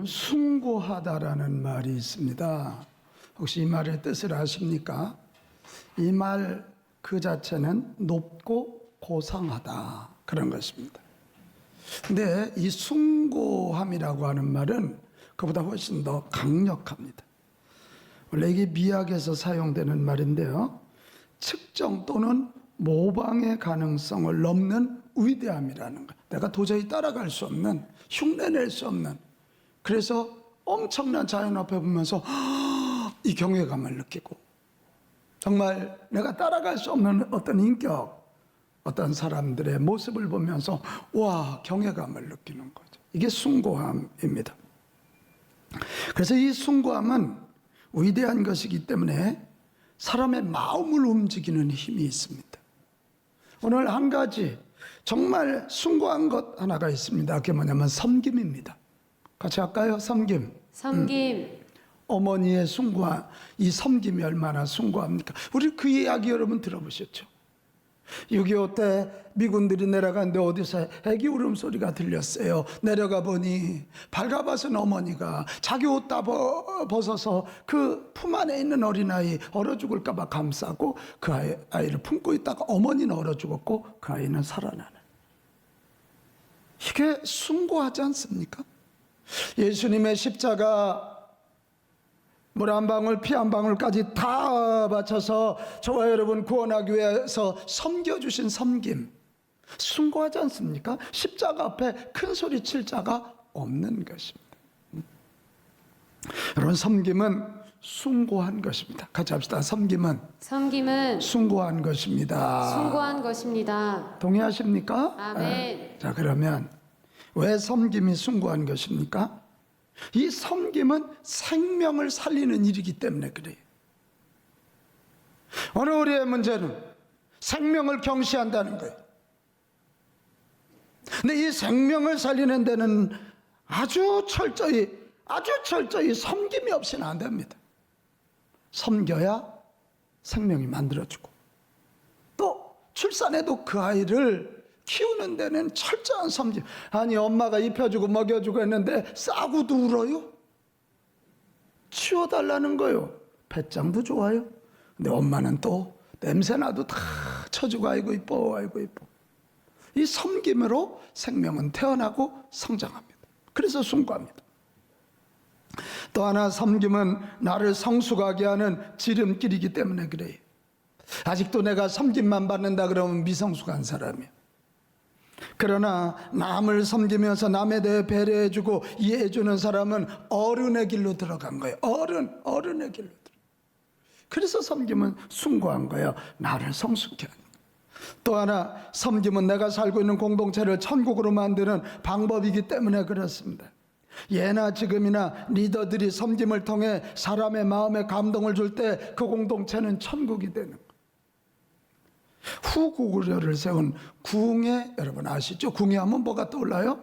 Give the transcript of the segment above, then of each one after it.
숭고하다라는 말이 있습니다. 혹시 이 말의 뜻을 아십니까? 이 말 그 자체는 높고 고상하다 그런 것입니다. 근데 이 숭고함이라고 하는 말은 그보다 훨씬 더 강력합니다. 원래 이게 미학에서 사용되는 말인데요, 측정 또는 모방의 가능성을 넘는 위대함이라는 것, 내가 도저히 따라갈 수 없는, 흉내낼 수 없는, 그래서 엄청난 자연 앞에 보면서 이 경외감을 느끼고, 정말 내가 따라갈 수 없는 어떤 인격, 어떤 사람들의 모습을 보면서 와, 경외감을 느끼는 거죠. 이게 숭고함입니다. 그래서 이 숭고함은 위대한 것이기 때문에 사람의 마음을 움직이는 힘이 있습니다. 오늘 한 가지 정말 숭고한 것 하나가 있습니다. 그게 뭐냐면 섬김입니다. 같이 할까요? 섬김. 어머니의 숭고함, 이 섬김이 얼마나 숭고합니까? 우리 그 이야기 여러분 들어보셨죠? 6.25 때 미군들이 내려갔는데 어디서 애기 울음소리가 들렸어요. 내려가 보니 발가벗은 어머니가 자기 옷 다 벗어서 그 품 안에 있는 어린아이 얼어 죽을까 봐 감싸고 그 아이를 품고 있다가 어머니는 얼어 죽었고 그 아이는 살아나는, 이게 숭고하지 않습니까? 예수님의 십자가 물 한 방울 피 한 방울까지 다 바쳐서 저와 여러분 구원하기 위해서 섬겨주신 섬김, 숭고하지 않습니까? 십자가 앞에 큰 소리 칠 자가 없는 것입니다. 여러분, 섬김은 숭고한 것입니다. 같이 합시다. 섬김은 숭고한 것입니다. 동의하십니까? 아멘. 자, 그러면 왜 섬김이 숭고한 것입니까? 이 섬김은 생명을 살리는 일이기 때문에 그래요. 오늘 우리의 문제는 생명을 경시한다는 거예요. 근데 이 생명을 살리는 데는 아주 철저히 섬김이 없이는 안 됩니다. 섬겨야 생명이 만들어지고, 또 출산해도 그 아이를 키우는 데는 철저한 섬김. 아니, 엄마가 입혀주고 먹여주고 했는데 싸구도 울어요? 치워달라는 거요. 배짱도 좋아요. 근데 엄마는 또 냄새나도 다 쳐주고 아이고 이뻐, 아이고 이뻐. 이 섬김으로 생명은 태어나고 성장합니다. 그래서 숭고합니다. 또 하나, 섬김은 나를 성숙하게 하는 지름길이기 때문에 그래요. 아직도 내가 섬김만 받는다 그러면 미성숙한 사람이에요. 그러나 남을 섬기면서 남에 대해 배려해주고 이해해주는 사람은 어른의 길로 들어간 거예요. 어른의 길로 들어. 그래서 섬김은 숭고한 거예요. 나를 성숙해 하는. 또 하나, 섬김은 내가 살고 있는 공동체를 천국으로 만드는 방법이기 때문에 그렇습니다. 예나 지금이나 리더들이 섬김을 통해 사람의 마음에 감동을 줄 때 그 공동체는 천국이 되는 거예요. 후구려를 세운 궁예, 여러분 아시죠? 궁예 하면 뭐가 떠올라요?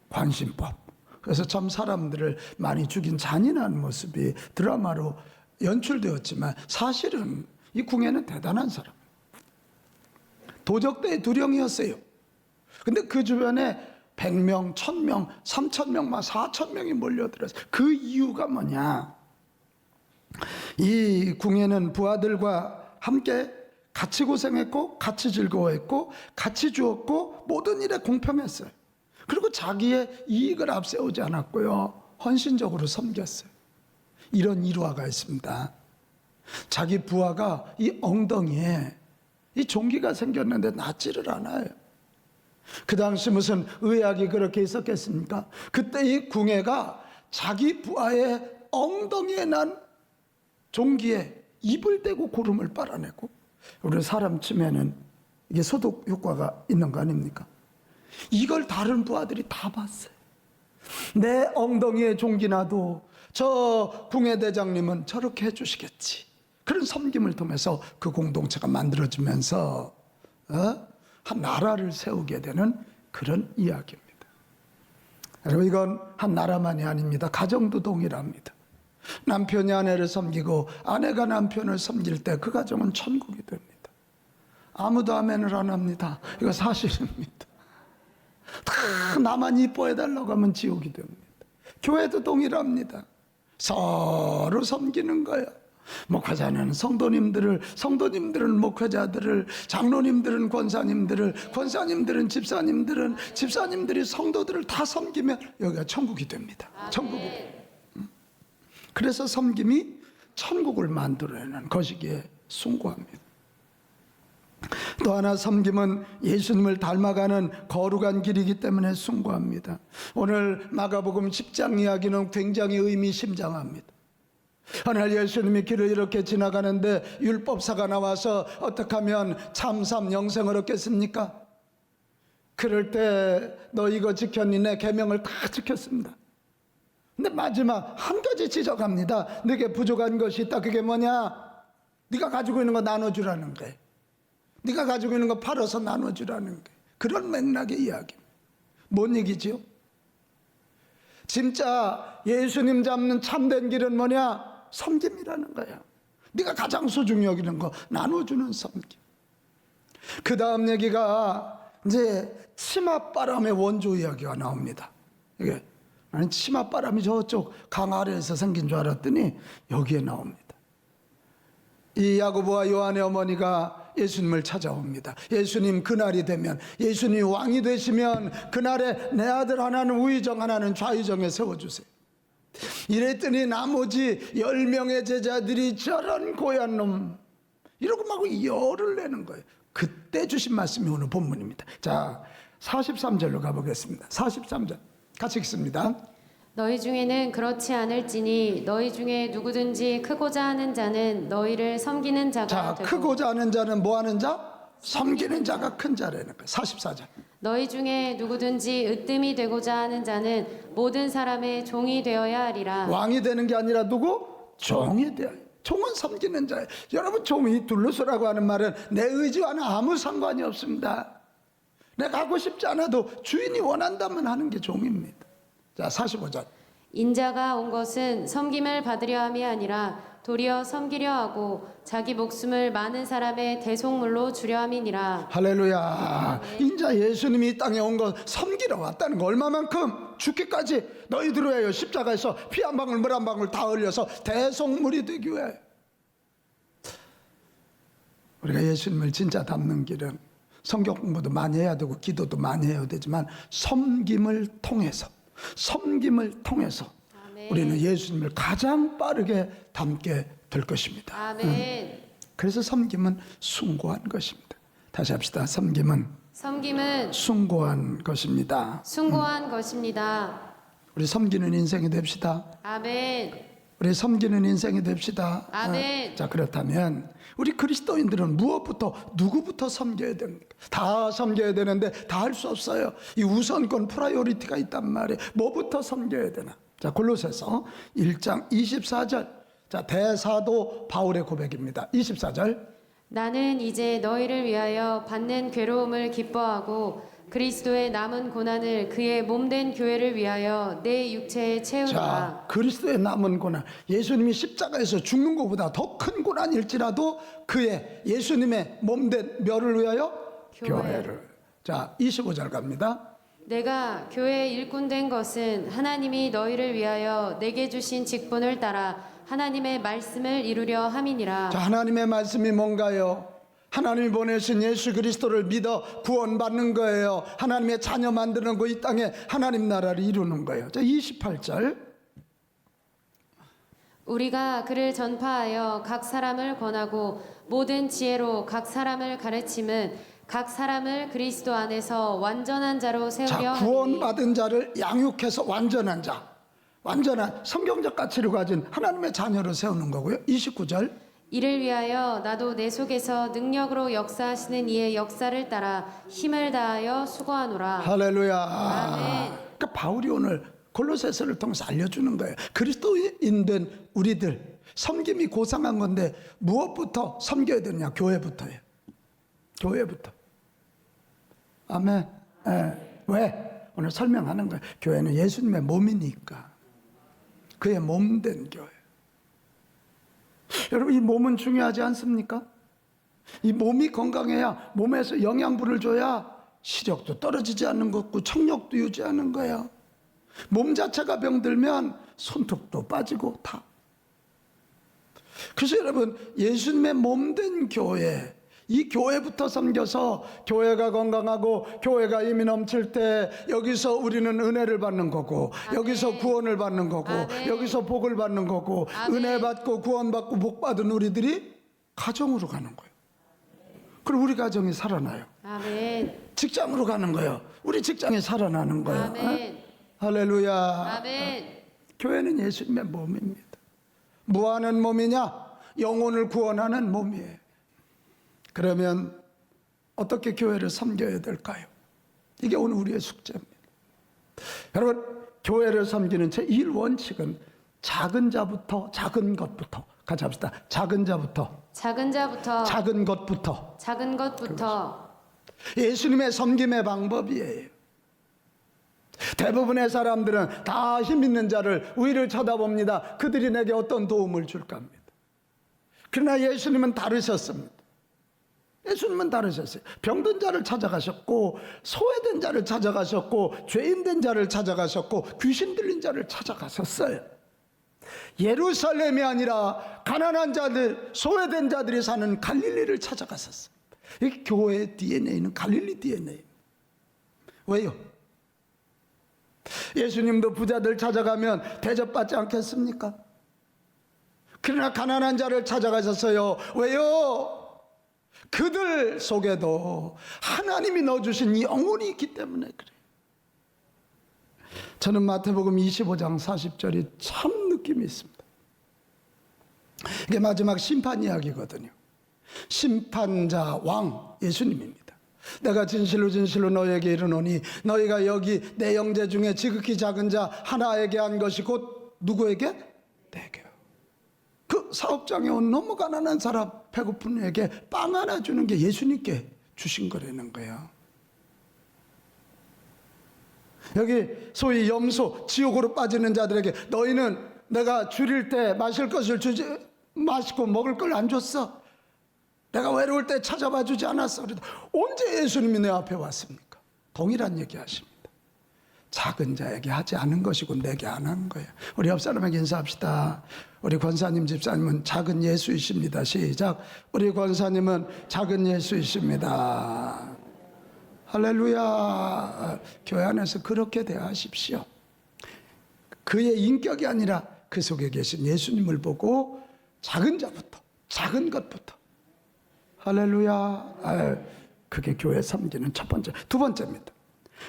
관심법. 그래서 참 사람들을 많이 죽인 잔인한 모습이 드라마로 연출되었지만 사실은 이 궁예는 대단한 사람, 도적대의 두령이었어요. 근데 그 주변에 100명, 1000명, 3000명, 4000명이 몰려들었어요. 그 이유가 뭐냐? 이 궁예는 부하들과 함께 같이 고생했고, 같이 즐거워했고, 같이 주었고, 모든 일에 공평했어요. 그리고 자기의 이익을 앞세우지 않았고요, 헌신적으로 섬겼어요. 이런 일화가 있습니다. 자기 부하가 이 엉덩이에 이 종기가 생겼는데 낫지를 않아요. 그 당시 무슨 의학이 그렇게 있었겠습니까? 그때 이 궁예가 자기 부하의 엉덩이에 난 종기에 입을 대고 고름을 빨아내고, 우리 사람 치매는 이게 소독 효과가 있는 거 아닙니까? 이걸 다른 부하들이 다 봤어요. 내 엉덩이에 종기 나도 저 궁예 대장님은 저렇게 해주시겠지. 그런 섬김을 통해서 그 공동체가 만들어지면서 한 나라를 세우게 되는 그런 이야기입니다. 여러분, 이건 한 나라만이 아닙니다. 가정도 동일합니다. 남편이 아내를 섬기고 아내가 남편을 섬길 때 그 가정은 천국이 됩니다. 아무도 아멘을 안 합니다. 이거 사실입니다. 다 나만 이뻐해달라고 하면 지옥이 됩니다. 교회도 동일합니다. 서로 섬기는 거예요. 목회자는 성도님들은 목회자들을, 장로님들은 권사님들은 집사님들이 성도들을 다 섬기면 여기가 천국이 됩니다. 천국이 돼요. 그래서 섬김이 천국을 만들어내는 것이기에 숭고합니다. 또 하나, 섬김은 예수님을 닮아가는 거룩한 길이기 때문에 숭고합니다. 오늘 마가복음 10장 이야기는 굉장히 의미심장합니다. 하늘 예수님이 길을 이렇게 지나가는데 율법사가 나와서 어떻게 하면 참삼 영생을 얻겠습니까? 그럴 때 너 이거 지켰니? 내 계명을 다 지켰습니다. 근데 마지막 한 가지 지적합니다. 네게 부족한 것이 있다. 그게 뭐냐? 네가 가지고 있는 거 나눠주라는 거예요. 네가 가지고 있는 거 팔아서 나눠주라는 거예요. 그런 맥락의 이야기. 뭔 얘기지요? 진짜 예수님 잡는 참된 길은 뭐냐? 섬김이라는 거야. 네가 가장 소중히 여기는 거 나눠주는 섬김. 그 다음 얘기가 이제 치맛바람의 원조 이야기가 나옵니다. 이게 나는 치맛바람이 저쪽 강 아래에서 생긴 줄 알았더니 여기에 나옵니다. 이 야고보와 요한의 어머니가 예수님을 찾아옵니다. 예수님, 그날이 되면, 예수님이 왕이 되시면 그날에 내 아들 하나는 우의정 하나는 좌의정에 세워주세요. 이랬더니 나머지 10명의 제자들이 저런 고얀 놈 이러고 막 열을 내는 거예요. 그때 주신 말씀이 오늘 본문입니다. 자, 43절로 가보겠습니다. 43절 같이 읽습니다. 너희 중에는 그렇지 않을지니 너희 중에 누구든지 크고자 하는 자는 너희를 섬기는 자가 자, 되고, 크고자 하는 자는 뭐 하는 자? 섬기는 자가 큰 자라는 거예요. 44절. 너희 중에 누구든지 으뜸이 되고자 하는 자는 모든 사람의 종이 되어야 하리라. 왕이 되는 게 아니라 누구? 종이 되어야 해요. 종은 섬기는 자예요. 여러분, 종이 둘러서라고 하는 말은 내 의지와는 아무 상관이 없습니다. 내가 하고 싶지 않아도 주인이 원한다면 하는 게 종입니다. 자, 45절. 인자가 온 것은 섬김을 받으려 함이 아니라 도리어 섬기려 하고 자기 목숨을 많은 사람의 대속물로 주려 함이니라. 할렐루야. 인자 예수님이 이 땅에 온 건 섬기러 왔다는 거. 얼마만큼? 죽기까지 너희들을 위하여 십자가에서 피 한 방울 물 한 방울 다 흘려서 대속물이 되기 위하여. 우리가 예수님을 진짜 닮는 길은 성경 공부도 많이 해야 되고 기도도 많이 해야 되지만 섬김을 통해서 아멘. 우리는 예수님을 가장 빠르게 닮게 될 것입니다. 아멘. 그래서 섬김은 숭고한 것입니다. 다시 합시다. 섬김은 숭고한 것입니다. 숭고한 것입니다. 우리 섬기는 인생이 됩시다. 아멘. 우리 섬기는 인생이 됩시다. 아멘. 자, 그렇다면 우리 그리스도인들은 무엇부터 누구부터 섬겨야 됩니까? 다 섬겨야 되는데 다 할 수 없어요. 이 우선권 프라이오리티가 있단 말이에요. 뭐부터 섬겨야 되나? 자, 골로새서 1장 24절. 자, 대사도 바울의 고백입니다. 24절. 나는 이제 너희를 위하여 받는 괴로움을 기뻐하고 그리스도의 남은 고난을 그의 몸된 교회를 위하여 내 육체에 채우노라. 자, 그리스도의 남은 고난, 예수님이 십자가에서 죽는 것보다 더 큰 고난일지라도 그의 예수님의 몸된 멸을 위하여 교회를. 자, 25절 갑니다. 내가 교회의 일꾼 된 것은 하나님이 너희를 위하여 내게 주신 직분을 따라 하나님의 말씀을 이루려 함이니라. 자, 하나님의 말씀이 뭔가요? 하나님이 보내신 예수 그리스도를 믿어 구원받는 거예요. 하나님의 자녀 만드는 거, 이 땅에 하나님 나라를 이루는 거예요. 자, 28절. 우리가 그를 전파하여 각 사람을 권하고 모든 지혜로 각 사람을 가르침은 각 사람을 그리스도 안에서 완전한 자로 세우려 자, 하니. 구원받은 자를 양육해서 완전한 자, 완전한 성경적 가치를 가진 하나님의 자녀로 세우는 거고요. 29절. 이를 위하여 나도 내 속에서 능력으로 역사하시는 이의 역사를 따라 힘을 다하여 수고하노라. 할렐루야. 아멘. 그러니까 바울이 오늘 골로새서를 통해서 알려주는 거예요. 그리스도인 된 우리들 섬김이 고상한 건데 무엇부터 섬겨야 되느냐? 교회부터예요. 교회부터. 아멘. 예. 왜? 오늘 설명하는 거예요. 교회는 예수님의 몸이니까. 그의 몸된 교회. 여러분, 이 몸은 중요하지 않습니까? 이 몸이 건강해야, 몸에서 영양분을 줘야 시력도 떨어지지 않는 거고 청력도 유지하는 거예요. 몸 자체가 병들면 손톱도 빠지고 다. 그래서 여러분, 예수님의 몸된 교회, 이 교회부터 섬겨서 교회가 건강하고 교회가 힘이 넘칠 때 여기서 우리는 은혜를 받는 거고, 아멘. 여기서 구원을 받는 거고, 아멘. 여기서 복을 받는 거고, 아멘. 은혜 받고 구원 받고 복 받은 우리들이 가정으로 가는 거예요. 그리고 우리 가정이 살아나요. 아멘. 직장으로 가는 거예요. 우리 직장이 살아나는 거예요. 아멘. 할렐루야. 아멘. 교회는 예수님의 몸입니다. 뭐 하는 몸이냐? 영혼을 구원하는 몸이에요. 그러면 어떻게 교회를 섬겨야 될까요? 이게 오늘 우리의 숙제입니다. 여러분, 교회를 섬기는 제1원칙은 작은 자부터, 작은 것부터 같이 합시다. 작은 자부터, 작은 자부터 작은 것부터. 작은 것부터 예수님의 섬김의 방법이에요. 대부분의 사람들은 다 힘 있는 자를 위를 쳐다봅니다. 그들이 내게 어떤 도움을 줄까 합니다. 그러나 예수님은 다르셨습니다. 예수님은 다르셨어요. 병든 자를 찾아가셨고, 소외된 자를 찾아가셨고, 죄인된 자를 찾아가셨고, 귀신 들린 자를 찾아가셨어요. 예루살렘이 아니라 가난한 자들, 소외된 자들이 사는 갈릴리를 찾아가셨어요. 이 교회의 DNA는 갈릴리 DNA. 왜요? 예수님도 부자들 찾아가면 대접받지 않겠습니까? 그러나 가난한 자를 찾아가셨어요. 왜요? 그들 속에도 하나님이 넣어주신 영혼이 있기 때문에 그래요. 저는 마태복음 25장 40절이 참 느낌이 있습니다. 이게 마지막 심판 이야기거든요. 심판자 왕 예수님입니다. 내가 진실로 진실로 너희에게 이르노니 너희가 여기 내 형제 중에 지극히 작은 자 하나에게 한 것이 곧 누구에게? 내게. 그 사업장에 온 너무 가난한 사람, 배고픈 애에게 빵 하나 주는 게 예수님께 주신 거라는 거예요. 여기 소위 염소, 지옥으로 빠지는 자들에게 너희는 내가 줄일 때 마실 것을 주지, 마시고 먹을 걸 안 줬어. 내가 외로울 때 찾아봐 주지 않았어. 그래도 언제 예수님이 내 앞에 왔습니까? 동일한 얘기 하십니다. 작은 자에게 하지 않은 것이고 내게 안 한 거예요. 우리 옆 사람에게 인사합시다. 우리 권사님 집사님은 작은 예수이십니다. 시작. 우리 권사님은 작은 예수이십니다. 할렐루야. 교회 안에서 그렇게 대하십시오. 그의 인격이 아니라 그 속에 계신 예수님을 보고 작은 자부터, 작은 것부터. 할렐루야. 그게 교회 섬기는 첫 번째. 두 번째입니다.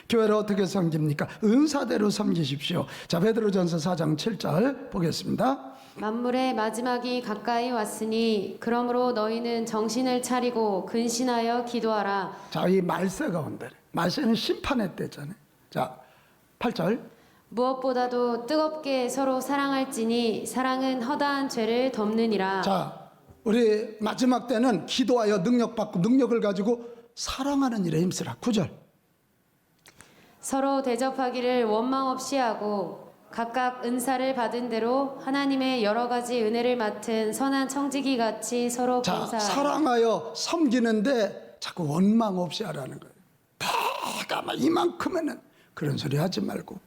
교회를 어떻게 섬깁니까? 은사대로 섬기십시오. 자, 베드로전서 4장 7절 보겠습니다. 만물의 마지막이 가까이 왔으니 그러므로 너희는 정신을 차리고 근신하여 기도하라. 자, 이 말세가 온다. 말세는 심판의 때잖아요. 자, 8절. 무엇보다도 뜨겁게 서로 사랑할지니 사랑은 허다한 죄를 덮느니라. 자, 우리 마지막 때는 기도하여 능력받고 능력을 가지고 사랑하는 일에 힘쓰라. 9절. 서로 대접하기를 원망 없이 하고 각각 은사를 받은 대로 하나님의 여러 가지 은혜를 맡은 선한 청지기 같이 서로 자, 봉사하라. 사랑하여 섬기는데 자꾸 원망 없이 하라는 거예요. 내가 막 이만큼에는 그런 소리 하지 말고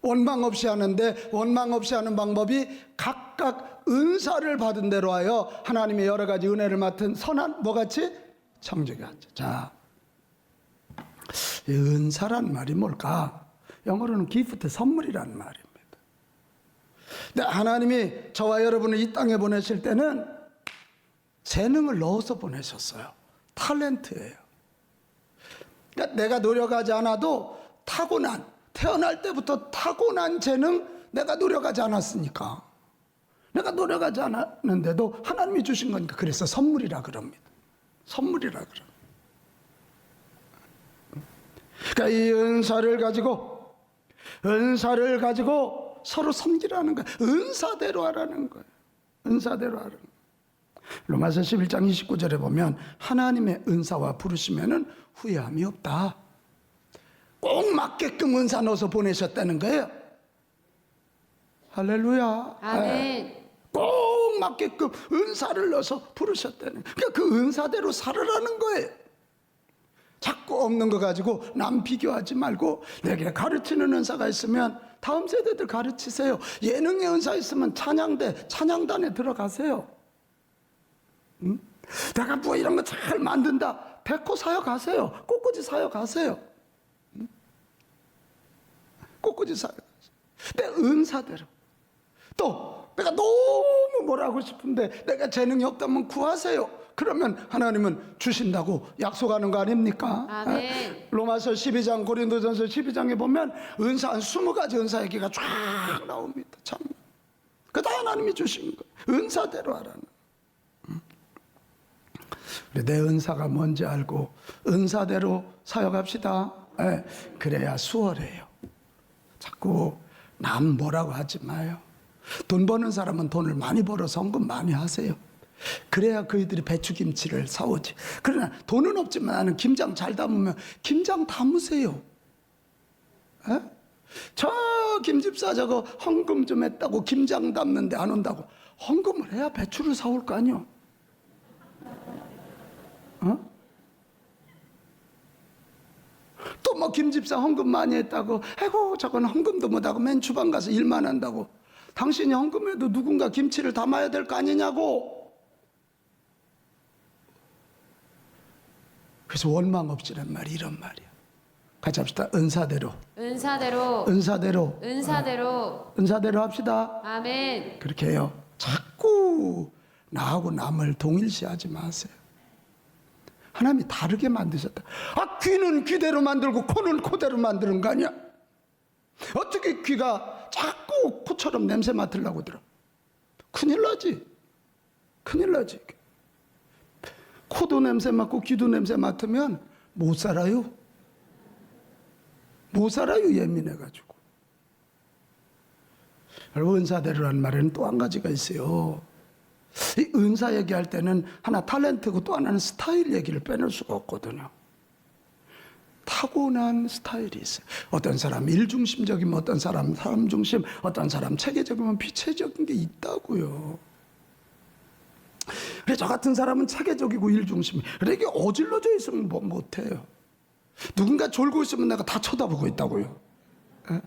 원망 없이 하는데, 원망 없이 하는 방법이 각각 은사를 받은 대로 하여 하나님의 여러 가지 은혜를 맡은 선한 뭐같이 청지기 같이. 자, 이 은사란 말이 뭘까? 영어로는 기프트, 선물이란 말입니다. 근데 하나님이 저와 여러분을 이 땅에 보내실 때는 재능을 넣어서 보내셨어요. 탤런트예요. 그러니까 내가 노력하지 않아도 타고난, 태어날 때부터 타고난 재능, 내가 노력하지 않았으니까. 내가 노력하지 않았는데도 하나님이 주신 거니까 그래서 선물이라 그럽니다. 선물이라 그럽니다. 그러니까 이 은사를 가지고 서로 섬기라는 거예요. 은사대로 하라는 거예요. 은사대로 하라는 거예요. 로마서 11장 29절에 보면 하나님의 은사와 부르시면은 후회함이 없다. 꼭 맞게끔 은사 넣어서 보내셨다는 거예요. 할렐루야. 아멘. 꼭 맞게끔 은사를 넣어서 부르셨다는 거예요. 그러니까 그 은사대로 살아라는 거예요. 자꾸 없는 거 가지고 남 비교하지 말고, 내게 가르치는 은사가 있으면 다음 세대들 가르치세요. 예능의 은사 있으면 찬양대, 찬양단에 들어가세요. 응? 내가 뭐 이런 거 잘 만든다. 데코 사요 가세요. 꽃꽂이 사요 가세요. 응? 꽃꽂이 사요 가세요. 내 은사대로. 또 내가 너무 뭘 하고 싶은데 내가 재능이 없다면 구하세요. 그러면 하나님은 주신다고 약속하는 거 아닙니까? 아멘. 로마서 12장, 고린도전서 12장에 보면 은사 한 20가지 은사 얘기가 쫙 나옵니다. 참. 그다 하나님이 주신 거예요. 은사대로 하라는. 우리 내 은사가 뭔지 알고 은사대로 사역합시다. 예, 그래야 수월해요. 자꾸 남 뭐라고 하지 마요. 돈 버는 사람은 돈을 많이 벌어서 헌금 많이 하세요. 그래야 그이들이 배추김치를 사오지. 그러나 돈은 없지만 나는 김장 잘 담으면 김장 담으세요. 에? 저 김집사 저거 헌금 좀 했다고 김장 담는데 안 온다고. 헌금을 해야 배추를 사올 거 아니요. 어? 또 뭐 김집사 헌금 많이 했다고. 아이고 저건 헌금도 못하고 맨 주방 가서 일만 한다고. 당신이 헌금해도 누군가 김치를 담아야 될 거 아니냐고. 그래서 원망 없이란 말이 이런 말이야. 같이 합시다. 은사대로. 은사대로. 은사대로. 은사대로. 은사대로 합시다. 아멘. 그렇게 해요. 자꾸 나하고 남을 동일시하지 마세요. 하나님이 다르게 만드셨다. 아, 귀는 귀대로 만들고 코는 코대로 만드는 거 아니야? 어떻게 귀가 자꾸 코처럼 냄새 맡으려고 들어? 큰일 나지. 큰일 나지. 코도 냄새 맡고 귀도 냄새 맡으면 못 살아요. 못 살아요. 예민해가지고. 여러분, 은사대로라는 말에는 또 한 가지가 있어요. 이 은사 얘기할 때는 하나 탤런트고 또 하나는 스타일 얘기를 빼놓을 수가 없거든요. 타고난 스타일이 있어요. 어떤 사람 일중심적이면 어떤 사람 사람중심, 어떤 사람 체계적이면 비체적인 게 있다고요. 그래, 저 같은 사람은 체계적이고 일중심. 그래, 이게 어질러져 있으면 뭐 못해요. 누군가 졸고 있으면 내가 다 쳐다보고 있다고요. 에?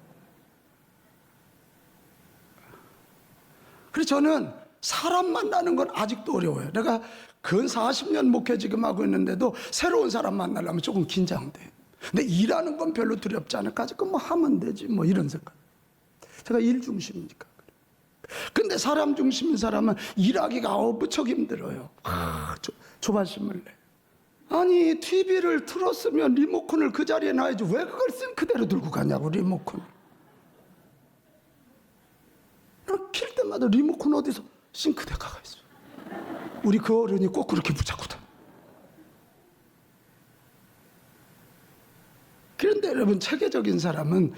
그래서 저는 사람 만나는 건 아직도 어려워요. 내가 근 40년 목회 지금 하고 있는데도 새로운 사람 만나려면 조금 긴장돼. 근데 일하는 건 별로 두렵지 않을까? 뭐 하면 되지 뭐 이런 생각. 제가 일 중심이니까. 근데 사람 중심인 사람은 일하기가 무척 힘들어요. 조바심을 내. 아니 TV를 틀었으면 리모컨을 그 자리에 놔야지 왜 그걸 싱크대로 들고 가냐고. 리모컨을 킬 때마다 리모컨 어디서 싱크대 가가 있어. 우리 그 어른이 꼭 그렇게 붙잡고 다녀. 그런데 여러분, 체계적인 사람은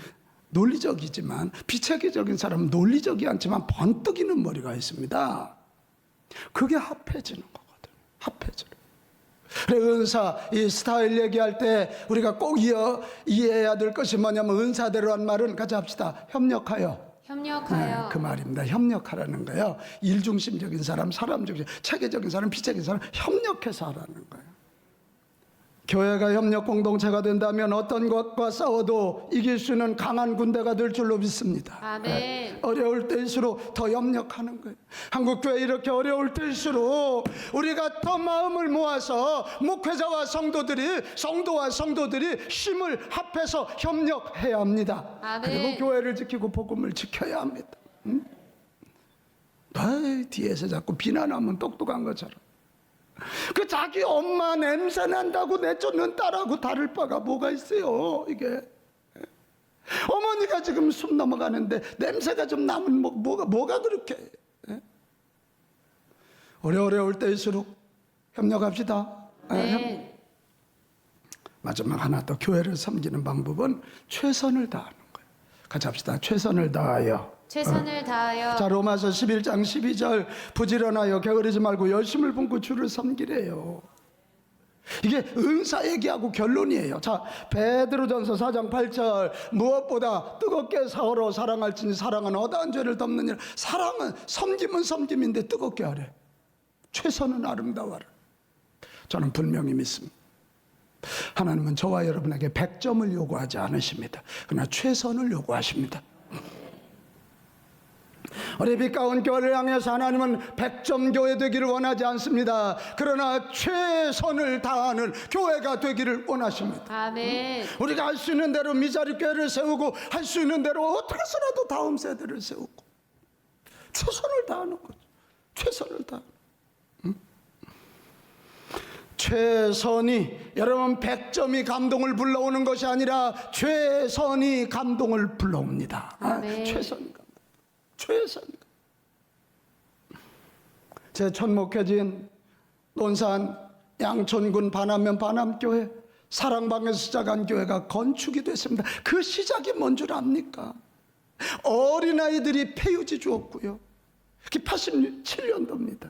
논리적이지만 비체계적인 사람은 논리적이 않지만 번뜩이는 머리가 있습니다. 그게 합해지는 거거든요. 합해지는. 그래, 은사, 이 스타일 얘기할 때 우리가 꼭 이해해야 될 것이 뭐냐면 은사대로 한 말은 같이 합시다. 협력하여. 협력하여. 네, 그 말입니다. 협력하라는 거예요. 일중심적인 사람, 사람중심, 체계적인 사람, 비체계적인 사람 협력해서 하라는 거예요. 교회가 협력 공동체가 된다면 어떤 것과 싸워도 이길 수 있는 강한 군대가 될 줄로 믿습니다. 아멘. 네. 어려울 때일수록 더 협력하는 거예요. 한국교회 이렇게 어려울 때일수록 우리가 더 마음을 모아서 목회자와 성도와 성도들이 힘을 합해서 협력해야 합니다. 아멘. 그리고 교회를 지키고 복음을 지켜야 합니다. 응? 뒤에서 자꾸 비난하면 똑똑한 것처럼. 그 자기 엄마 냄새 난다고 내쫓는 딸하고 다를 바가 뭐가 있어요. 이게 어머니가 지금 숨 넘어가는데 냄새가 좀 나면 뭐가 그렇게. 어려울 때일수록 협력합시다. 네. 마지막 하나 더, 교회를 섬기는 방법은 최선을 다하는 거예요. 같이 합시다. 최선을 다하여. 최선을 다하여. 자, 로마서 11장 12절 부지런하여 게으르지 말고 열심을 품고 주를 섬기래요. 이게 은사 얘기하고 결론이에요. 자, 베드로전서 4장 8절 무엇보다 뜨겁게 서로 사랑할지니 사랑은 어떠한 죄를 덮느니라. 사랑은 섬김은 섬김인데 뜨겁게 하래. 최선은 아름다워라. 저는 분명히 믿습니다. 하나님은 저와 여러분에게 100점을 요구하지 않으십니다. 그러나 최선을 요구하십니다. 우리 빛가운 교회를 향해서 하나님은 100점 교회 되기를 원하지 않습니다. 그러나 최선을 다하는 교회가 되기를 원하십니다. 아멘. 우리가 할 수 있는 대로 미자리 교회를 세우고 할 수 있는 대로 어떻게 해서라도 다음 세대를 세우고 최선을 다하는 거죠. 최선을 다하는. 최선이, 여러분 100점이 감동을 불러오는 것이 아니라 최선이 감동을 불러옵니다. 아멘. 최선이 감동. 최선이. 제 첫 목회지인 논산 양천군 반암면 반암교회 사랑방에서 시작한 교회가 건축이 됐습니다. 그 시작이 뭔 줄 압니까? 어린아이들이 폐유지 주었고요. 그게 87년도입니다.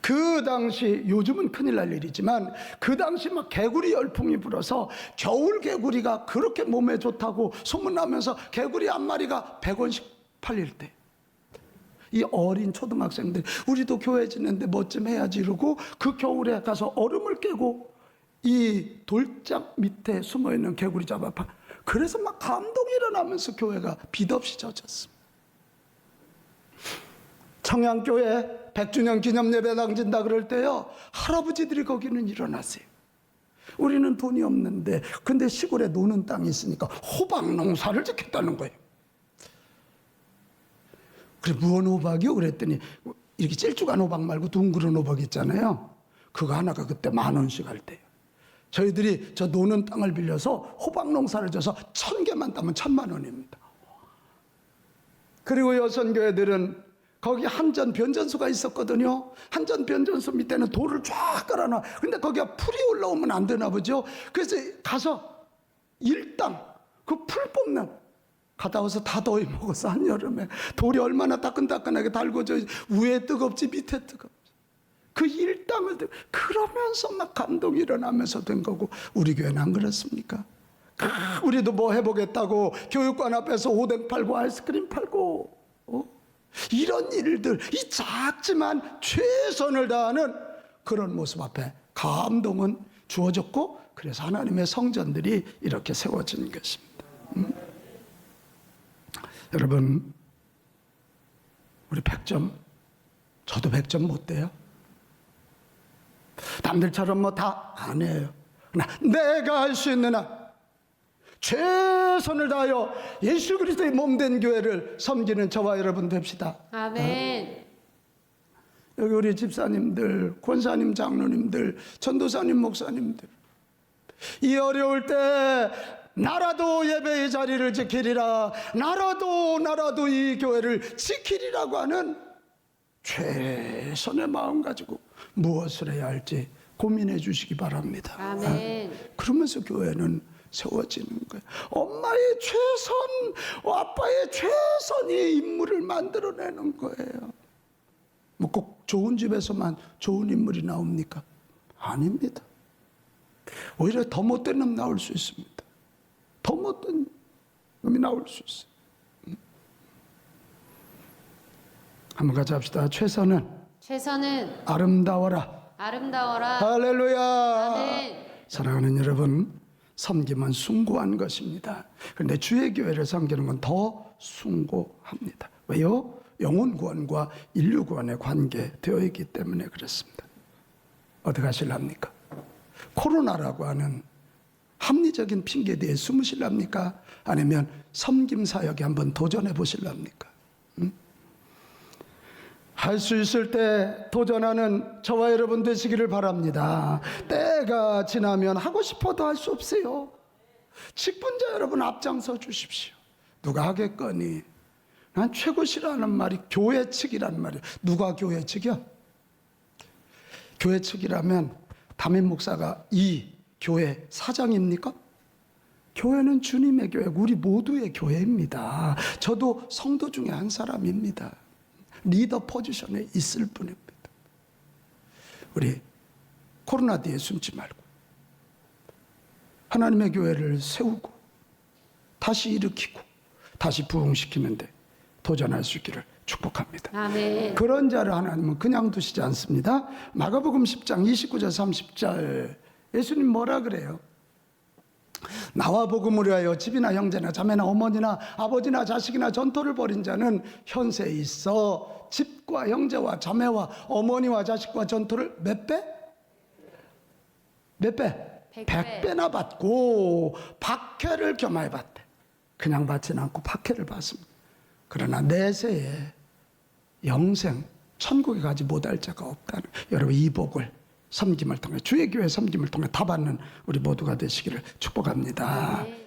그 당시, 요즘은 큰일 날 일이지만 그 당시 막 개구리 열풍이 불어서 겨울 개구리가 그렇게 몸에 좋다고 소문나면서 개구리 한 마리가 100원씩 팔릴 때 이 어린 초등학생들 우리도 교회 짓는데 뭐 좀 해야지 이러고 그 겨울에 가서 얼음을 깨고 이 돌짝 밑에 숨어있는 개구리 잡아 파. 그래서 막 감동이 일어나면서 교회가 빛없이 젖었습니다. 청양교회 100주년 기념 예배 당진다 그럴 때요, 할아버지들이 거기는 일어나세요. 우리는 돈이 없는데, 근데 시골에 노는 땅이 있으니까 호박 농사를 짓겠다는 거예요. 그래, 무언 호박이요? 그랬더니 이렇게 찔쭉한 호박 말고 둥그런 호박 있잖아요. 그거 하나가 그때 10,000원씩 할 때요. 저희들이 저 노는 땅을 빌려서 호박 농사를 져서 1000개만 따면 10,000,000원입니다. 그리고 여선교회들은 거기 한전 변전소가 있었거든요. 한전 변전소 밑에는 돌을 쫙 깔아놔. 근데 거기가 풀이 올라오면 안 되나 보죠. 그래서 가서 일당 그 풀 뽑는 갔다 와서 다 더위 먹어서 한여름에 돌이 얼마나 따끈따끈하게 달궈져, 위에 뜨겁지 밑에 뜨겁지. 그 일당을 그러면서 막 감동이 일어나면서 된 거고, 우리 교회는 안 그렇습니까? 우리도 뭐 해보겠다고 교육관 앞에서 오뎅 팔고 아이스크림 팔고 이런 일들, 이 작지만 최선을 다하는 그런 모습 앞에 감동은 주어졌고, 그래서 하나님의 성전들이 이렇게 세워지는 것입니다. 여러분, 우리 100점, 저도 100점 못 돼요. 남들처럼 뭐 다 안 해요. 내가 할 수 있는 한 최선을 다하여 예수 그리스도의 몸된 교회를 섬기는 저와 여러분 됩시다. 아멘. 여기 우리 집사님들, 권사님, 장로님들, 전도사님, 목사님들, 이 어려울 때 나라도 예배의 자리를 지키리라, 나라도 이 교회를 지키리라고 하는 최선의 마음 가지고 무엇을 해야 할지 고민해 주시기 바랍니다. 아멘. 그러면서 교회는 세워지는 거예요. 엄마의 최선, 아빠의 최선이 인물을 만들어내는 거예요. 뭐 꼭 좋은 집에서만 좋은 인물이 나옵니까? 아닙니다. 오히려 더 못된 놈 나올 수 있습니다. 더 못된 놈이 나올 수 있어요. 한번 같이 합시다. 최선은 아름다워라. 할렐루야. 아멘. 사랑하는 여러분, 섬김은 숭고한 것입니다. 그런데 주의 교회를 섬기는 건 더 숭고합니다. 왜요? 영혼 구원과 인류 구원에 관계되어 있기 때문에 그렇습니다. 어떻게 하실랍니까? 코로나라고 하는 합리적인 핑계대에 숨으실랍니까? 아니면 섬김 사역에 한번 도전해 보실랍니까? 할 수 있을 때 도전하는 저와 여러분 되시기를 바랍니다. 때가 지나면 하고 싶어도 할 수 없어요. 직분자 여러분 앞장서 주십시오. 누가 하겠거니? 난 최고 싫어하는 말이 교회 측이라는 말이에요. 누가 교회 측이야? 교회 측이라면 담임 목사가 이 교회 사장입니까? 교회는 주님의 교회, 우리 모두의 교회입니다. 저도 성도 중에 한 사람입니다. 리더 포지션에 있을 뿐입니다. 우리 코로나 뒤에 숨지 말고 하나님의 교회를 세우고 다시 일으키고 다시 부흥시키는데 도전할 수 있기를 축복합니다. 아멘. 그런 자를 하나님은 그냥 두시지 않습니다. 마가복음 10장 29절 30절 예수님 뭐라 그래요? 나와 복음을 위하여 집이나 형제나 자매나 어머니나 아버지나 자식이나 전토를 벌인 자는 현세에 있어 집과 형제와 자매와 어머니와 자식과 전토를 몇 배? 몇 배? 100배나 받고 박해를 겸하여 받대. 그냥 받지는 않고 박해를 받습니다. 그러나 내세에 영생 천국에 가지 못할 자가 없다는, 여러분 이 복을 섬김을 통해, 주의 교회 섬김을 통해 다 받는 우리 모두가 되시기를 축복합니다. 네.